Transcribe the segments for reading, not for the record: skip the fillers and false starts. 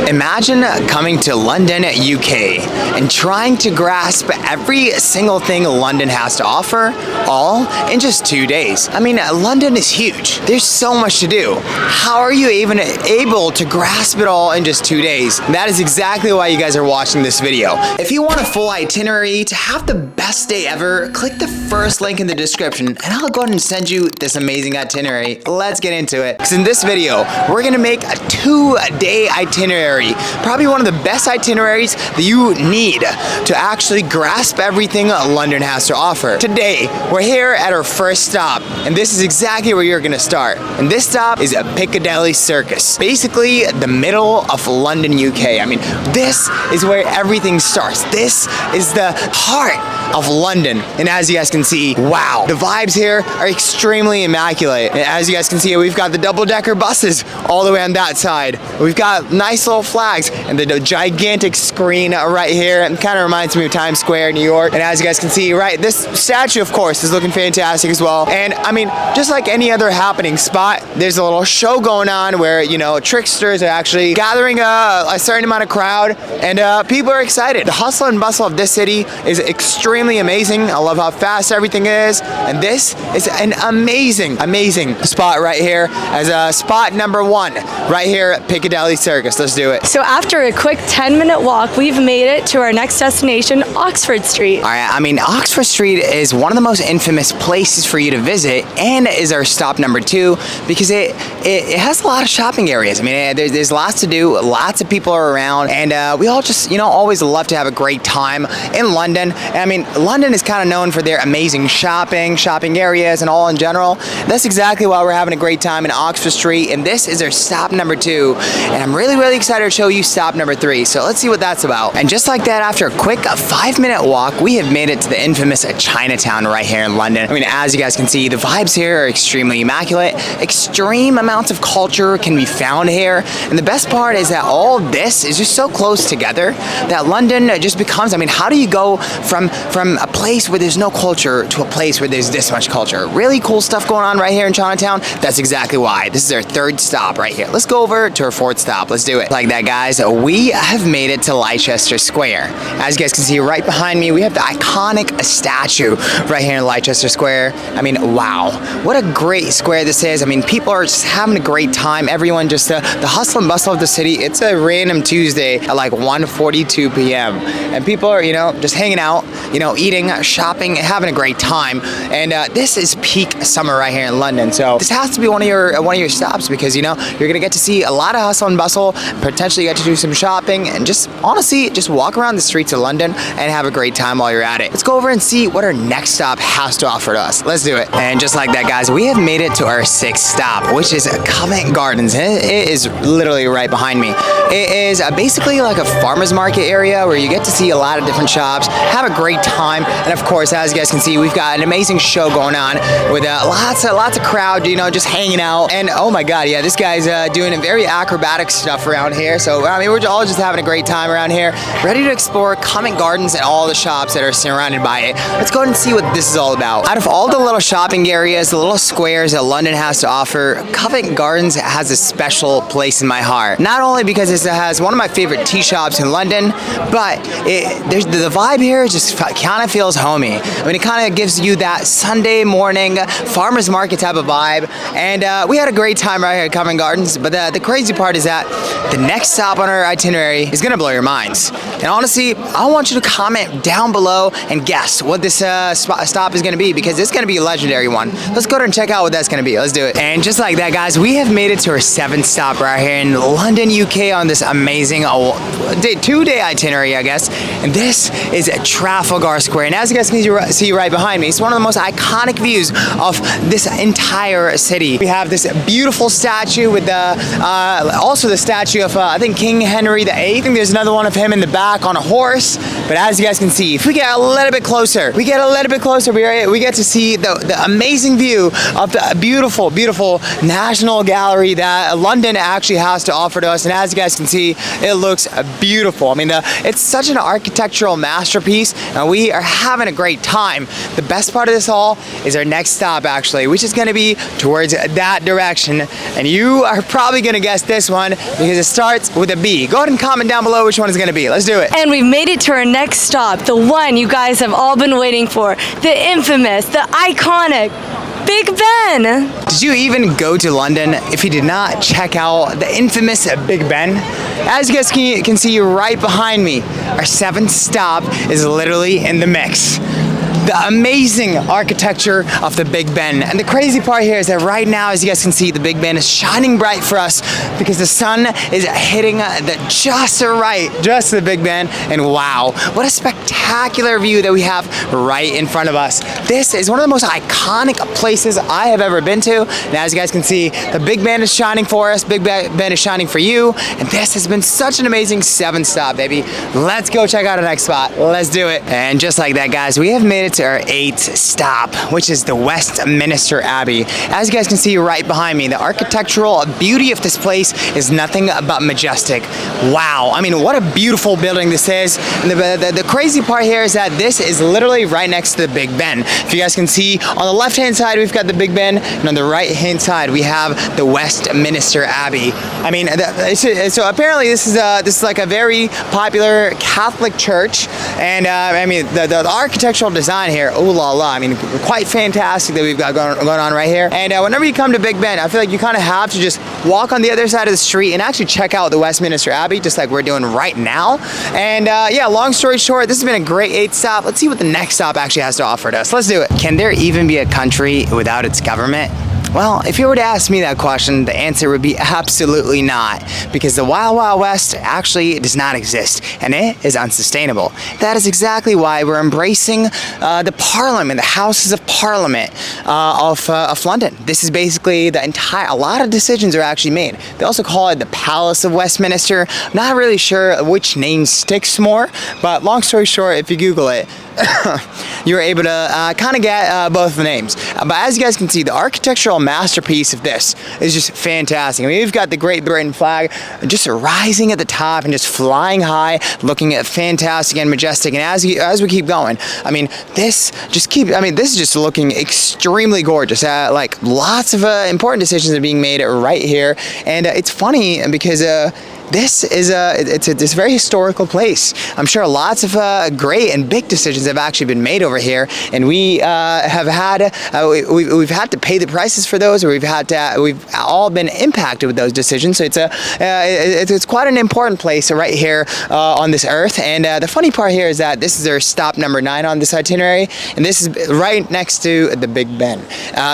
Imagine coming to London, UK, and trying to grasp every single thing London has to offer, all in just 2 days. I mean, London is huge. There's so much to do. How are you even able to grasp it all in just 2 days? That is exactly why you guys are watching this video. If you want a full itinerary to have the best day ever, click the first link in the description, and I'll go ahead and send you this amazing itinerary. Let's get into it. Because in this video, we're gonna make a 2-day itinerary. Probably one of the best itineraries that you need to actually grasp everything London has to offer. Today, we're here at our first stop, and this is exactly where you're gonna start. And this stop is a Piccadilly Circus. Basically, the middle of London, UK. I mean, this is where everything starts. This is the heart of London. And as you guys can see, wow, the vibes here are extremely immaculate. And as you guys can see, we've got the double-decker buses all the way on that side. We've got nice little flags and the gigantic screen right here. It kind of reminds me of Times Square, New York. And as you guys can see, right, this statue, of course, is looking fantastic as well. And I mean, just like any other happening spot, there's a little show going on where, you know, tricksters are actually gathering a certain amount of crowd, and people are excited. The hustle and bustle of this city is extremely amazing. I love how fast everything is, and this is an amazing spot right here as spot number 1 right here at Piccadilly Circus. Let's do it. So after a quick 10-minute walk, we've made it to our next destination, Oxford Street. All right, I mean, Oxford Street is one of the most infamous places for you to visit, and is our stop number 2 because it has a lot of shopping areas. I mean, there's lots to do, lots of people are around, and we all just, you know, always love to have a great time in London. And I mean, London is kind of known for their amazing shopping areas and all in general. That's exactly why we're having a great time in Oxford Street, and this is our stop number 2, and I'm really excited to show you stop number 3. So let's see what that's about. And just like that, after a quick 5-minute walk, we have made it to the infamous Chinatown right here in London. I mean, as you guys can see, the vibes here are extremely immaculate. Extreme amounts of culture can be found here, and the best part is that all this is just so close together that London just becomes, I mean, how do you go from a place where there's no culture to a place where there's this much culture? Really cool stuff going on right here in Chinatown. That's exactly why. This is our 3rd stop right here. Let's go over to our 4th stop. Let's do it. Like that, guys, we have made it to Leicester Square. As you guys can see right behind me, we have the iconic statue right here in Leicester Square. I mean, wow, what a great square this is. I mean, people are just having a great time. Everyone just, the hustle and bustle of the city. It's a random Tuesday at like 1:42 p.m. and people are, you know, just hanging out, you know, eating, shopping, having a great time. And this is peak summer right here in London. So this has to be one of your stops because, you know, you're gonna get to see a lot of hustle and bustle, potentially get to do some shopping, and just honestly just walk around the streets of London and have a great time while you're at it. Let's go over and see what our next stop has to offer to us. Let's do it. And just like that, guys, we have made it to our 6th stop, which is Covent Gardens. It is literally right behind me. It is basically like a farmer's market area where you get to see a lot of different shops, have a great time, and of course, as you guys can see, we've got an amazing show going on with lots of crowd, you know, just hanging out. And oh my god, yeah, this guy's doing a very acrobatic stuff around here. So I mean, we're all just having a great time around here, ready to explore Covent Gardens and all the shops that are surrounded by it. Let's go ahead and see what this is all about. Out of all the little shopping areas, the little squares that London has to offer, Covent Gardens has a special place in my heart. Not only because it has one of my favorite tea shops in London, but the vibe here just kind of feels homey. I mean, it kind of gives you that Sunday morning farmer's market type of vibe. And we had a great time right here at Covent Gardens. But the crazy part is that the next stop on our itinerary is gonna blow your minds. And honestly, I want you to comment down below and guess what this stop is gonna be, because it's gonna be a legendary one. Let's go ahead and check out what that's gonna be. Let's do it. And just like that, guys, we have made it to our 7th stop right here in London, UK, on this amazing 2-day itinerary, I guess. And this is Trafalgar Square. And as you guys can see right behind me, it's one of the most iconic views of this entire city. We have this beautiful statue with also the statue of I think King Henry VIII. I think there's another one of him in the back on a horse. But as you guys can see, if we get a little bit closer, we get to see the amazing view of the beautiful National Gallery that London actually has to offer to us. And as you guys can see, it looks beautiful. I mean, it's such an architectural masterpiece, and we are having a great time. The best part of this all is our next stop, actually, which is going to be towards that direction. And you are probably going to guess this one because it starts starts with a B. Go ahead and comment down below which one is going to be. Let's do it. And we've made it to our next stop, the one you guys have all been waiting for, the infamous, the iconic Big Ben. Did you even go to London if you did not check out the infamous Big Ben? As you guys can see right behind me, our 7th stop is literally in the mix. The amazing architecture of the Big Ben. And the crazy part here is that right now, as you guys can see, the Big Ben is shining bright for us because the sun is hitting just the Big Ben. And wow, what a spectacular view that we have right in front of us. This is one of the most iconic places I have ever been to. And as you guys can see, the Big Ben is shining for us, Big Ben is shining for you. And this has been such an amazing 7th stop, baby. Let's go check out our next spot. Let's do it. And just like that, guys, we have made it to our 8th stop, which is the Westminster Abbey. As you guys can see right behind me, the architectural beauty of this place is nothing but majestic. Wow, I mean, what a beautiful building this is. And the crazy part here is that this is literally right next to the Big Ben. If you guys can see, on the left-hand side, we've got the Big Ben, and on the right-hand side, we have the Westminster Abbey. I mean, so apparently this is like a very popular Catholic church, and I mean, the architectural design here, oh la la, I mean, quite fantastic that we've got going on right here. And whenever you come to Big Ben, I feel like you kind of have to just walk on the other side of the street and actually check out the Westminster Abbey, just like we're doing right now. And yeah, long story short, this has been a great 8th stop. Let's see what the next stop actually has to offer to us. Let's do it. Can there even be a country without its government? Well, if you were to ask me that question, the answer would be absolutely not, because the Wild Wild West actually does not exist, and it is unsustainable. That is exactly why we're embracing the Parliament, the Houses of Parliament of London. This is basically a lot of decisions are actually made. They also call it the Palace of Westminster. I'm not really sure which name sticks more, but long story short, if you Google it, you're able to kind of get both the names. But as you guys can see, the architectural masterpiece of this is just fantastic. I mean, we've got the Great Britain flag just rising at the top and just flying high, looking at fantastic and majestic. And as we keep going, I mean, this is just looking extremely gorgeous. Like lots of important decisions are being made right here, and it's funny because this is it's a very historical place. I'm sure lots of great and big decisions have actually been made over here, and we have had we've had to pay the prices for those, or we've all been impacted with those decisions. So it's quite an important place right here on this earth. And the funny part here is that this is our stop number 9 on this itinerary, and this is right next to the Big Ben.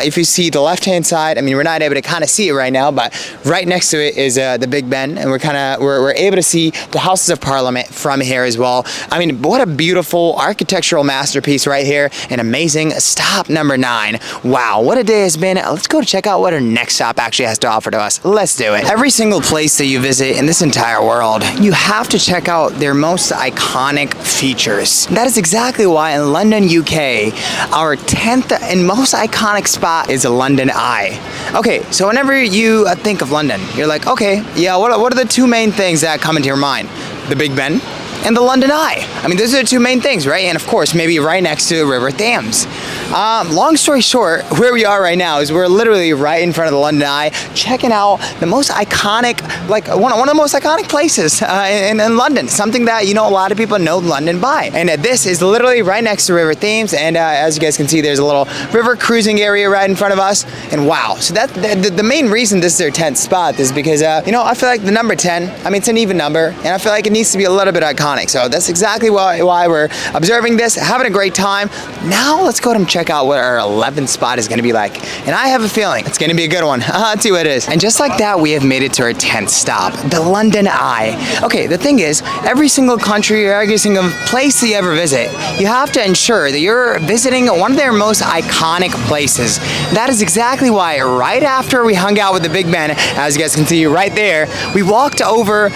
If you see the left-hand side, I mean, we're not able to kind of see it right now, but right next to it is the Big Ben, and we're able to see the Houses of Parliament from here as well. I mean, what a beautiful architectural masterpiece right here. An amazing stop number 9. Wow, what a day it's been. Let's go check out what our next stop actually has to offer to us. Let's do it. Every single place that you visit in this entire world, you have to check out their most iconic features. That is exactly why in London, UK, our 10th and most iconic spot is London Eye. Okay, so whenever you think of London, you're like, okay, yeah, what are the two main things that come into your mind? The Big Ben and the London Eye. I mean, those are the two main things, right? And of course, maybe right next to the River Thames. Long story short, where we are right now is we're literally right in front of the London Eye, checking out the most iconic, like one of the most iconic places in London. Something that, you know, a lot of people know London by. And this is literally right next to River Thames. And as you guys can see, there's a little river cruising area right in front of us. And wow, so that the main reason this is their 10th spot is because, you know, I feel like the number 10, I mean, it's an even number, and I feel like it needs to be a little bit iconic. So that's exactly why we're observing this, having a great time. Now let's go ahead and check out what our 11th spot is going to be like. And I have a feeling it's going to be a good one. Let's see what it is. And just like that, we have made it to our 10th stop, the London Eye. Okay, the thing is, every single country or every single place that you ever visit, you have to ensure that you're visiting one of their most iconic places. That is exactly why right after we hung out with the Big Ben, as you guys can see right there, we walked over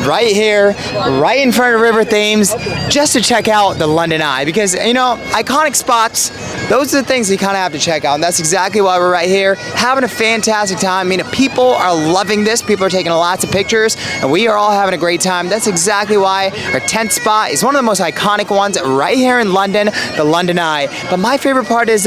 right here, right in front of River Thames, just to check out the London Eye. Because, you know, iconic spots, those are the things you kind of have to check out. And that's exactly why we're right here, having a fantastic time. I mean, people are loving this. People are taking lots of pictures, and we are all having a great time. That's exactly why our 10th spot is one of the most iconic ones right here in London, the London Eye. But my favorite part is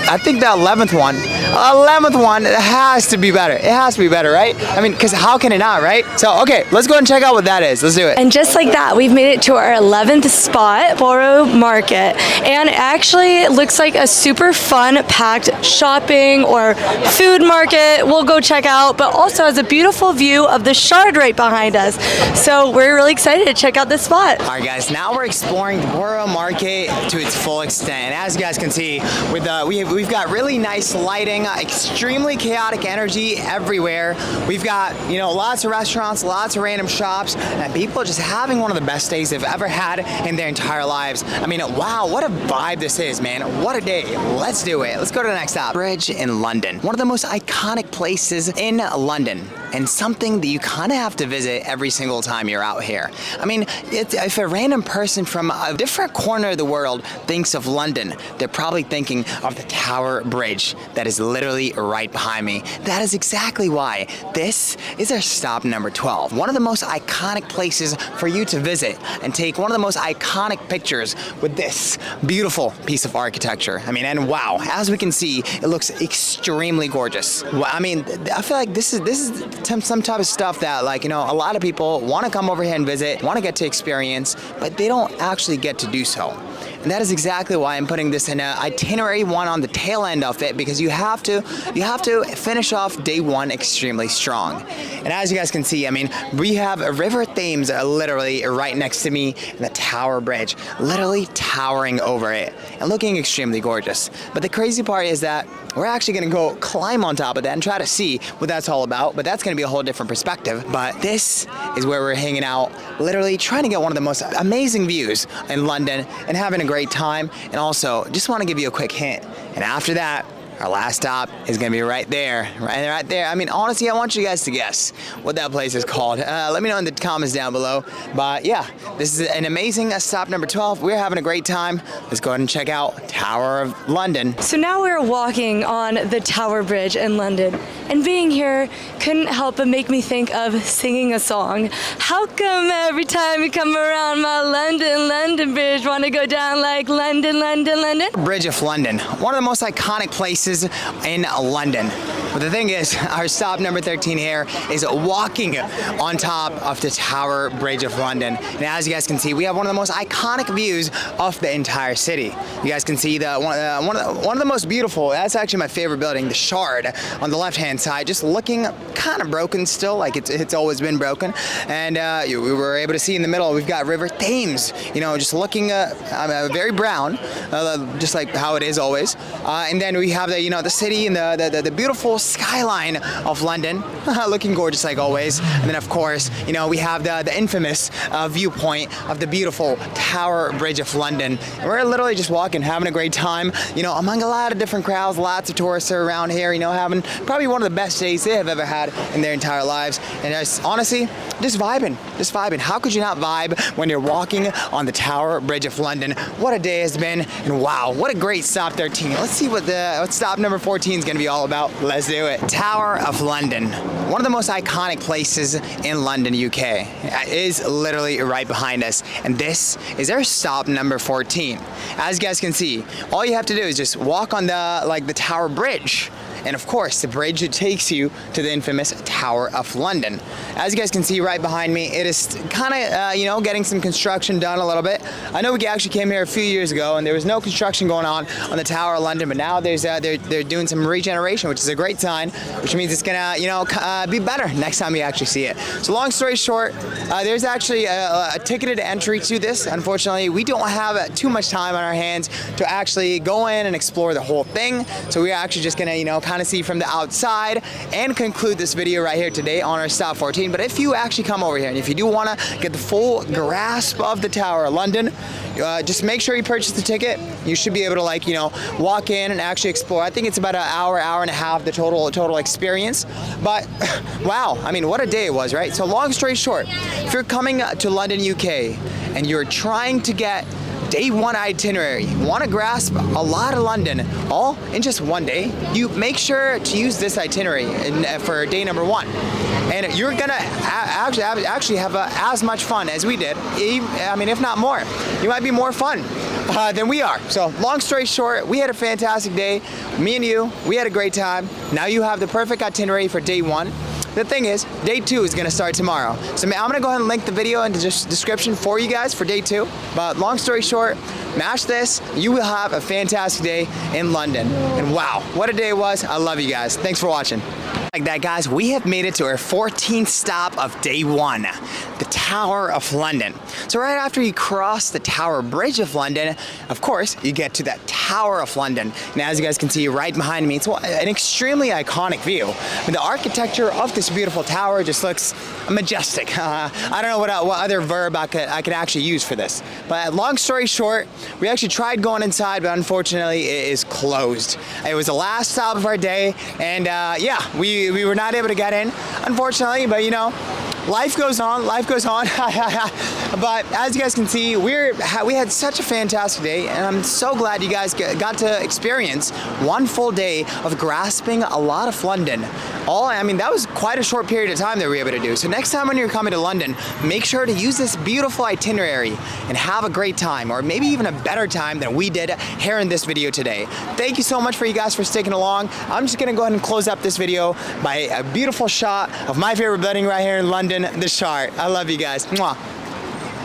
I think the 11th one has to be better. It has to be better, right? I mean, because how can it not, right? So, okay, let's go and check out what that is. Let's do it. And just like that, we've made it to our 11th spot, Borough Market. And actually, it looks like a super fun, packed shopping or food market we'll go check out, but also has a beautiful view of the Shard right behind us. So we're really excited to check out this spot. All right, guys, now we're exploring the Borough Market to its full extent. And as you guys can see, with we've got really nice lighting, extremely chaotic energy everywhere. We've got, lots of restaurants, lots of random shops, and people just having one of the best days they've ever had in their entire lives. I mean, wow, what a vibe this is, man. What a day. Let's do it. Let's go to the next stop. Bridge in London. One of the most iconic places in London, and something that you kind of have to visit every single time you're out here. I mean, if a random person from a different corner of the world thinks of London, they're probably thinking of the Tower Bridge that is literally right behind me. That is exactly why this is our stop number 12. One of the most iconic places for you to visit and take one of the most iconic pictures with this beautiful piece of architecture. I mean, and wow, as we can see, it looks extremely gorgeous. I mean, I feel like this is some type of stuff that, a lot of people want to come over here and visit, want to get to experience, but they don't actually get to do so. And that is exactly why I'm putting this in an itinerary one on the tail end of it, because you have to finish off day one extremely strong. And as you guys can see, I mean, we have a River Thames literally right next to me, and the Tower Bridge literally towering over it and looking extremely gorgeous. But the crazy part is that we're actually going to go climb on top of that and try to see what that's all about, but that's going to be a whole different perspective. But this is where we're hanging out, literally trying to get one of the most amazing views in London and having a great time. And also, just want to give you a quick hint. And after that, our last stop is going to be right there. Right there. I mean, honestly, I want you guys to guess what that place is called. Let me know in the comments down below. But yeah, this is an amazing stop number 12. We're having a great time. Let's go ahead and check out Tower of London. So now we're walking on the Tower Bridge in London. And being here couldn't help but make me think of singing a song. How come every time you come around my London Bridge, want to go down like London? Bridge of London, one of the most iconic places in London. But the thing is, our stop number 13 here is walking on top of the Tower Bridge of London. And as you guys can see, we have one of the most iconic views of the entire city. You guys can see one of the most beautiful, that's actually my favorite building, the Shard on the left-hand side, just looking kind of broken still, like it's always been broken. And we were able to see in the middle, we've got River Thames, just looking very brown, just like how it is always. And then we have the city and the beautiful skyline of London, looking gorgeous like always. And then of course, we have the infamous viewpoint of the beautiful Tower Bridge of London. And we're literally just walking, having a great time, among a lot of different crowds. Lots of tourists are around here, having probably one of the best days they have ever had in their entire lives. And honestly, just vibing. How could you not vibe when you're walking on the Tower Bridge of London? What a day has been, and wow, what a great stop 13. Let's see what stop number 14 is going to be all about. Let's do it. Tower of London, one of the most iconic places in London, UK, is literally right behind us, and this is our stop number 14. As you guys can see, all you have to do is just walk on the Tower Bridge. And of course, the bridge takes you to the infamous Tower of London. As you guys can see right behind me, it is kind of, getting some construction done a little bit. I know we actually came here a few years ago and there was no construction going on the Tower of London, but now they're doing some regeneration, which is a great sign, which means it's gonna, be better next time you actually see it. So long story short, there's actually a ticketed entry to this. Unfortunately, we don't have too much time on our hands to actually go in and explore the whole thing. So we're actually just gonna, kind of see from the outside and conclude this video right here today on our stop 14. But if you actually come over here and if you do want to get the full grasp of the Tower of London, just make sure you purchase the ticket. You should be able to walk in and actually explore. I think it's about an hour and a half, the total experience. But wow, I mean, what a day it was, right? So long story short, if you're coming to London, UK, and you're trying to get day one itinerary, want to grasp a lot of London all in just one day, you make sure to use this itinerary for day number 1. And you're gonna actually have as much fun as we did. I mean, if not more. You might be more fun. than we are. So long story short, we had a fantastic day. Me and you, we had a great time. Now you have the perfect itinerary for day 1. The thing is, day 2 is gonna start tomorrow. So I'm gonna go ahead and link the video in the description for you guys for day 2. But long story short, mash this, you will have a fantastic day in London. And wow, what a day it was. I love you guys. Thanks for watching. Like that, guys, we have made it to our 14th stop of day 1, the Tower of London. So right after you cross the Tower Bridge of London, of course, you get to that Tower of London. And as you guys can see right behind me, it's an extremely iconic view. I mean, the architecture of this beautiful tower just looks majestic. I don't know what other verb I could actually use for this. But long story short, we actually tried going inside, but unfortunately it is closed. It was the last stop of our day, and yeah, we were not able to get in, unfortunately, but you know, life goes on, life goes on. But as you guys can see, we had such a fantastic day, and I'm so glad you guys got to experience one full day of grasping a lot of London. I mean, that was quite a short period of time that we were able to do. So next time when you're coming to London, make sure to use this beautiful itinerary and have a great time, or maybe even a better time than we did here in this video today. Thank you so much for you guys for sticking along. I'm just gonna go ahead and close up this video by a beautiful shot of my favorite building right here in London, the Shard. I love you guys. Mwah.